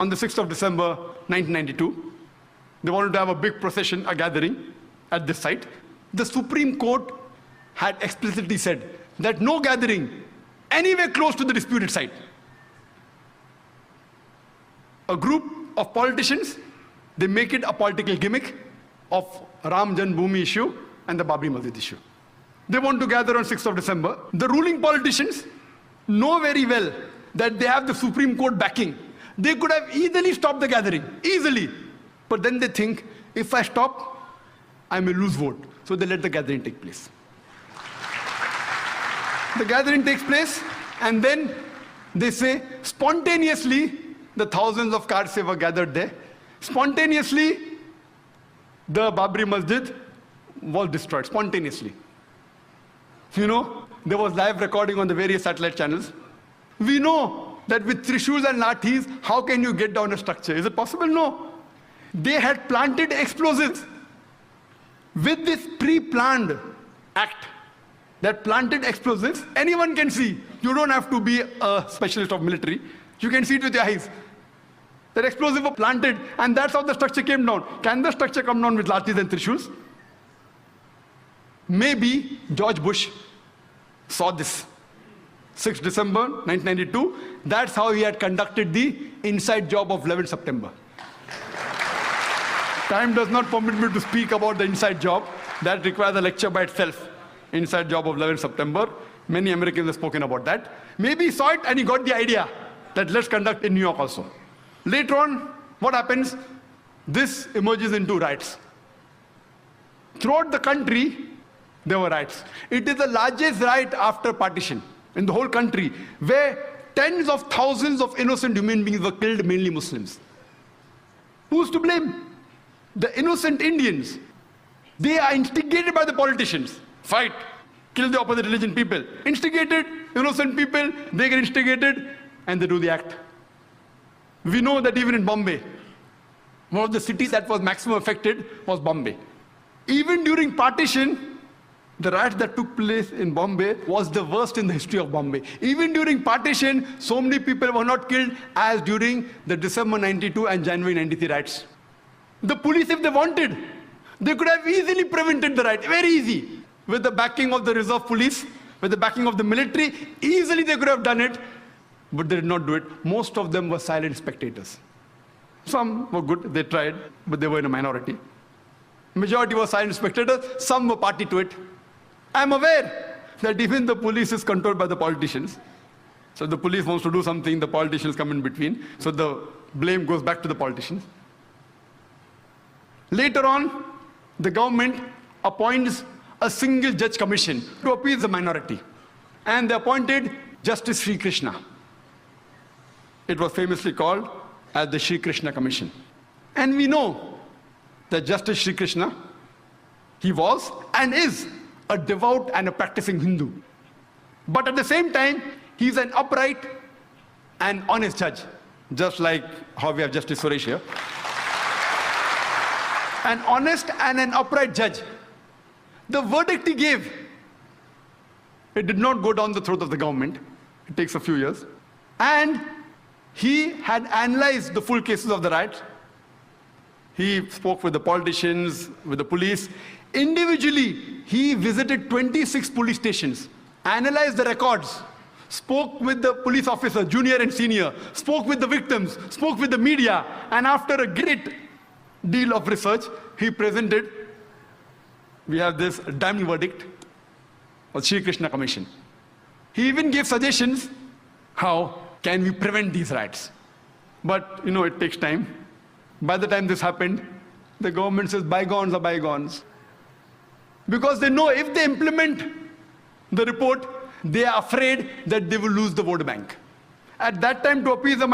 on the 6th of December, 1992. They wanted to have a big procession, a gathering at this site. The Supreme Court had explicitly said that no gathering anywhere close to the disputed site. A group of politicians, they make it a political gimmick of Ram Janmabhoomi issue and the Babri Masjid issue. They want to gather on 6th of December. The ruling politicians know very well that they have the Supreme Court backing. They could have easily stopped the gathering, easily. But then they think, if I stop, I may lose vote. So they let the gathering take place. The gathering takes place, and then they say, spontaneously, the thousands of cars were gathered there. Spontaneously, the Babri Masjid was destroyed, spontaneously. You know, there was live recording on the various satellite channels. We know that with trishuls and lathis, how can you get down a structure? Is it possible? No. They had planted explosives. With this pre-planned act, that planted explosives, anyone can see. You don't have to be a specialist of military. You can see it with your eyes. That explosive was planted, and that's how the structure came down. Can the structure come down with lathis and trishuls? Maybe George Bush saw this. 6th December 1992, that's how he had conducted the inside job of 11 September. Time does not permit me to speak about the inside job. That requires a lecture by itself. Inside job of 11 September. Many Americans have spoken about that. Maybe he saw it and he got the idea that let's conduct in New York also. Later on, what happens? This emerges into riots. Throughout the country, there were riots. It is the largest riot after partition in the whole country, where tens of thousands of innocent human beings were killed, mainly Muslims. Who's to blame? The innocent Indians. They are instigated by the politicians. Fight, kill the opposite religion people. Instigated, innocent people, they get instigated, and they do the act. We know that even in Bombay, one of the cities that was maximum affected was Bombay. Even during partition, the riots that took place in Bombay was the worst in the history of Bombay. Even during partition, so many people were not killed as during the December 92 and January 93 riots. The police, if they wanted, they could have easily prevented the riot, very easy. With the backing of the reserve police, with the backing of the military, easily they could have done it, but they did not do it. Most of them were silent spectators. Some were good, they tried, but they were in a minority. Majority were silent spectators, some were party to it. I'm aware that even the police is controlled by the politicians. So the police wants to do something, the politicians come in between. So the blame goes back to the politicians. Later on, the government appoints a single judge commission to appease the minority. And they appointed Justice Sri Krishna. It was famously called as the Sri Krishna Commission. And we know that Justice Sri Krishna, he was and is a devout and a practicing Hindu. But at the same time, he's an upright and honest judge, just like how we have Justice Suresh here. An honest and an upright judge. The verdict he gave, it did not go down the throat of the government. It takes a few years. And he had analyzed the full cases of the riots. He spoke with the politicians, with the police. Individually, he visited 26 police stations, analyzed the records, spoke with the police officer, junior and senior, spoke with the victims, spoke with the media, and after a great deal of research, he presented, we have this damning verdict of Sri Krishna Commission. He even gave suggestions, how can we prevent these riots? But, you know, it takes time. By the time this happened, the government says bygones are bygones. Because they know if they implement the report, they are afraid that they will lose the vote bank. At that time, to appease the